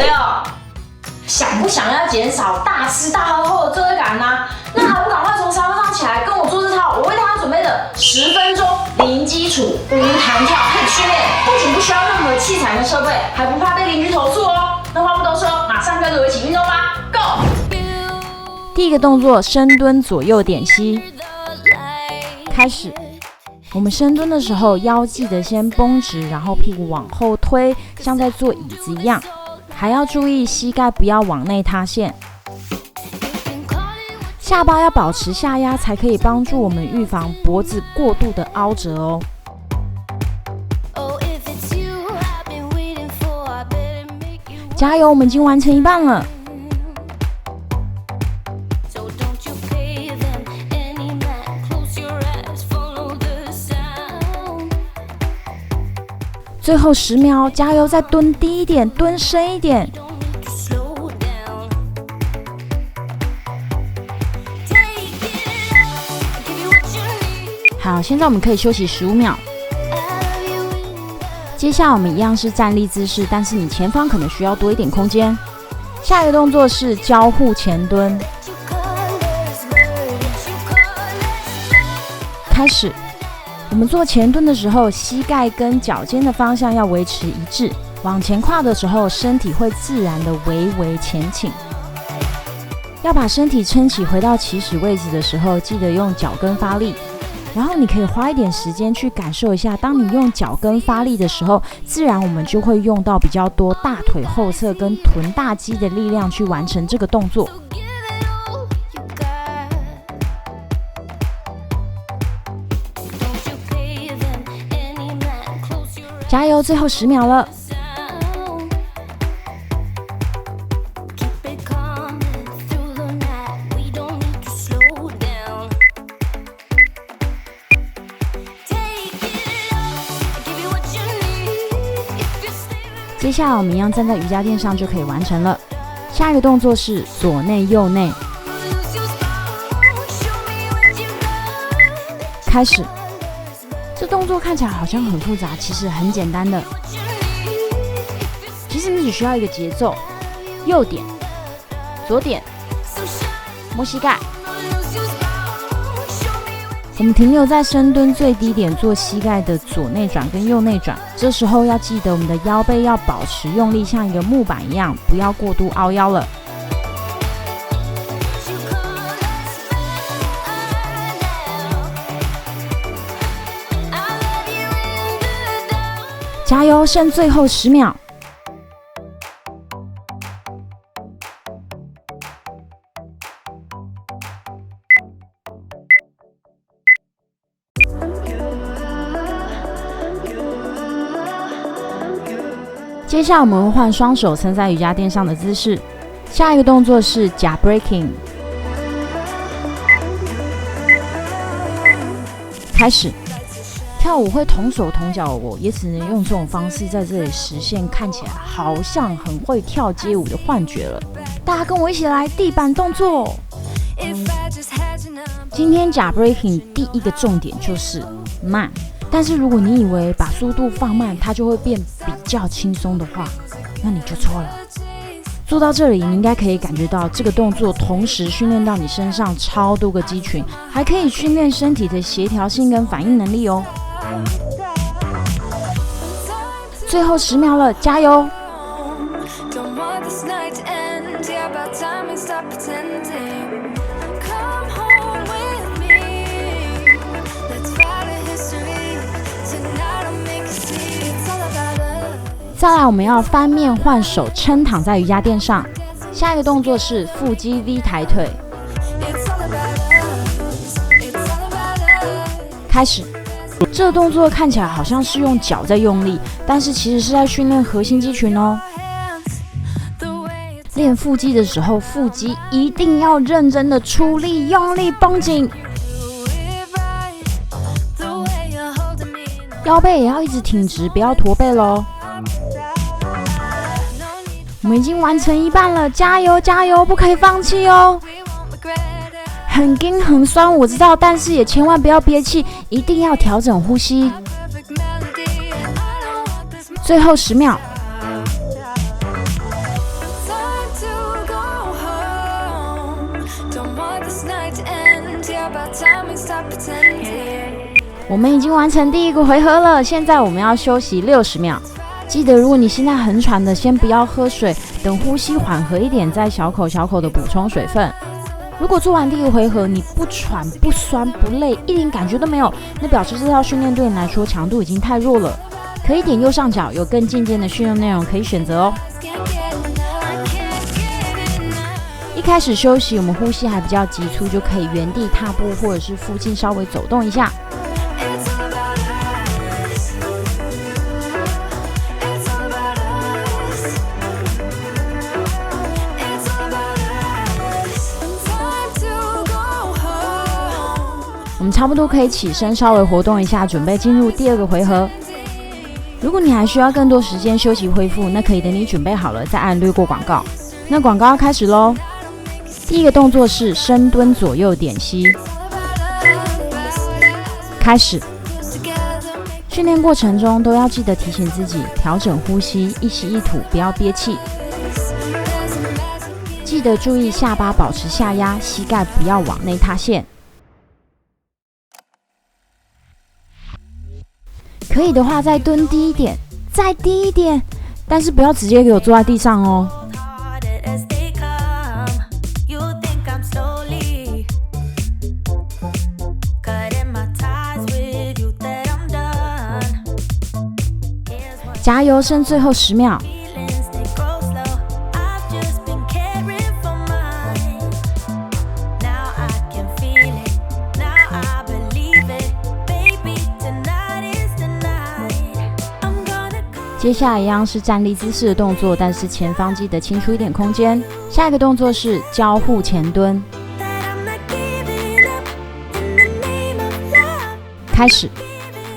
你了。想不想要减少大吃大喝后的罪恶感呢？那还不赶快从沙发上起来，跟我做这套我为大家准备的10分钟零基础无弹跳 HIIT 训练，不仅不需要任何器材跟设备，还不怕被邻居投诉哦。那话不多说，马上跟着我一起运动吧 ，Go！ 第一个动作，深蹲左右点膝。开始。我们深蹲的时候，腰记得先绷直，然后屁股往后推，像在坐椅子一样。还要注意膝盖不要往内塌陷，下巴要保持下压，才可以帮助我们预防脖子过度的凹折哦。加油，我们已经完成一半了。最后10秒，加油！再蹲低一点，蹲深一点。好，现在我们可以休息15秒。接下来我们一样是站立姿势，但是你前方可能需要多一点空间。下一个动作是交互前蹲。开始。我们做前蹲的时候，膝盖跟脚尖的方向要维持一致。往前跨的时候，身体会自然的微微前倾。要把身体撑起回到起始位置的时候，记得用脚跟发力。然后你可以花一点时间去感受一下，当你用脚跟发力的时候，自然我们就会用到比较多大腿后侧跟臀大肌的力量去完成这个动作。加油，最后10秒了。接下来我们一样站在瑜伽垫上就可以完成了。下一个动作是左内右内。开始。这动作看起来好像很复杂，其实很简单的。其实你只需要一个节奏，右点、左点、摸膝盖。我们停留在深蹲最低点，做膝盖的左内转跟右内转。这时候要记得我们的腰背要保持用力，像一个木板一样，不要过度凹腰了。加油，剩最后10秒。接下来我们会换双手撑在瑜伽垫上的姿势。下一个动作是假 breaking。开始。跳舞会同手同脚，我也只能用这种方式在这里实现看起来好像很会跳街舞的幻觉了。大家跟我一起来地板动作。今天假 breaking 第一个重点就是慢，但是如果你以为把速度放慢它就会变比较轻松的话，那你就错了。做到这里，你应该可以感觉到这个动作同时训练到你身上超多个肌群，还可以训练身体的协调性跟反应能力哦。最后10秒了，加油！再来，我们要翻面换手，撑躺在瑜伽垫上。下一个动作是腹肌 V 抬腿。开始。这个动作看起来好像是用脚在用力，但是其实是在训练核心肌群哦。练腹肌的时候，腹肌一定要认真的出力，用力绷紧，腰背也要一直挺直，不要驼背咯。我们已经完成一半了，加油加油，不可以放弃哦。很硬很酸，我知道，但是也千万不要憋气，一定要调整呼吸。最后10秒。我们已经完成第一个回合了，现在我们要休息60秒。记得，如果你现在很喘的，先不要喝水，等呼吸缓和一点，再小口小口的补充水分。如果做完第一个回合，你不喘、不酸、不累，一点感觉都没有，那表示这套训练对你来说强度已经太弱了。可以点右上角有更进阶的训练内容可以选择哦。一开始休息，我们呼吸还比较急促，就可以原地踏步或者是附近稍微走动一下。我们差不多可以起身稍微活动一下，准备进入第二个回合。如果你还需要更多时间休息恢复，那可以等你准备好了再按略过广告。那广告要开始咯。第一个动作是深蹲左右点吸。开始。训练过程中都要记得提醒自己调整呼吸，一吸一吐，不要憋气。记得注意下巴保持下压，膝盖不要往内塌陷。可以的话再蹲低一点，再低一点，但是不要直接给我坐在地上哦。加油，剩最后10秒。接下来一样是站立姿势的动作，但是前方记得清出一点空间。下一个动作是交互前蹲。开始，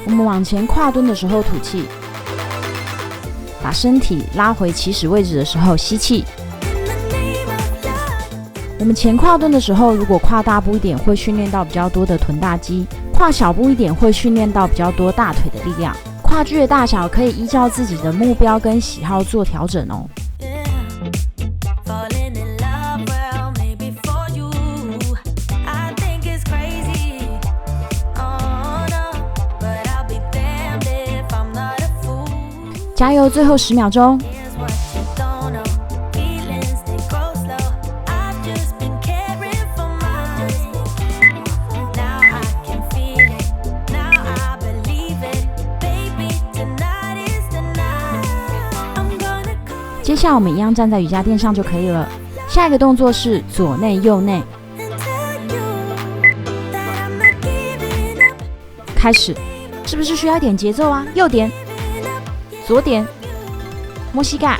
我们往前跨蹲的时候吐气，把身体拉回起始位置的时候吸气。我们前跨蹲的时候，如果跨大步一点，会训练到比较多的臀大肌；跨小步一点，会训练到比较多大腿的力量。跨距的大小可以依照自己的目标跟喜好做调整哦。加油，最后10秒钟。接下来我们一样站在瑜伽垫上就可以了。下一个动作是左内右内。开始，是不是需要一点节奏啊？右点，左点，摸膝盖。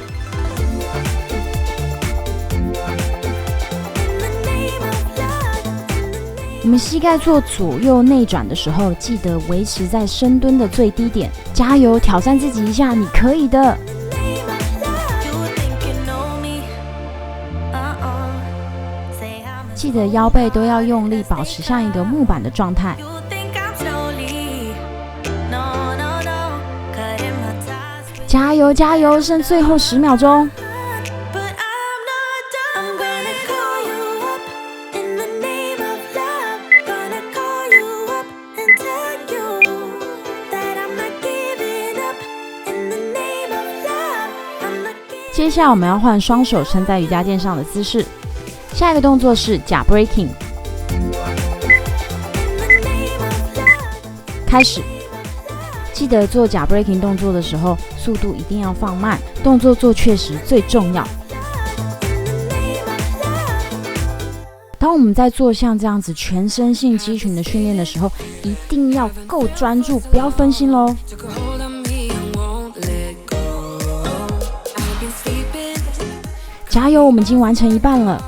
我们膝盖做左右内转的时候，记得维持在深蹲的最低点。加油，挑战自己一下，你可以的。记得腰背都要用力，保持像一个木板的状态。加油加油，剩最后10秒钟。接下来我们要换双手撑在瑜伽垫上的姿势。下一个动作是假 breaking。开始，记得做假 breaking 动作的时候，速度一定要放慢，动作做确实最重要。当我们在做像这样子全身性肌群的训练的时候，一定要够专注，不要分心咯。加油，我们已经完成一半了。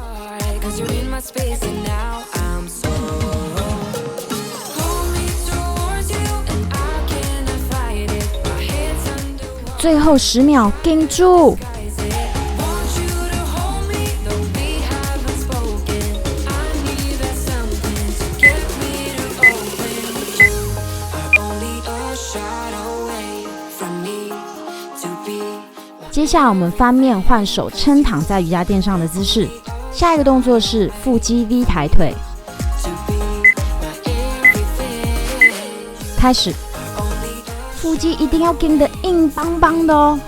最后10秒，盯住。接下来我们翻面换手撑躺在瑜伽垫上的姿势。下一个动作是腹肌 V 抬腿。开始，腹肌一定要盯得硬邦邦的哦。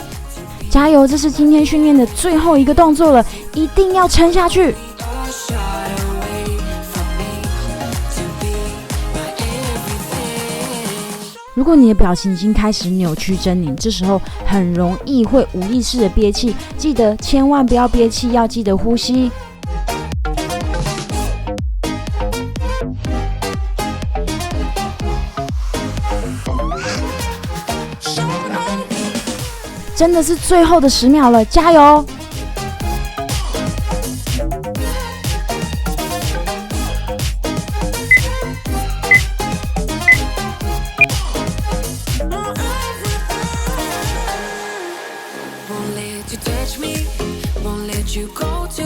加油，这是今天训练的最后一个动作了，一定要撑下去。如果你的表情已经开始扭曲狰狞，这时候很容易会无意识的憋气，记得千万不要憋气，要记得呼吸。真的是最后的10秒了，加油！Won't let you touch me, won't let you go to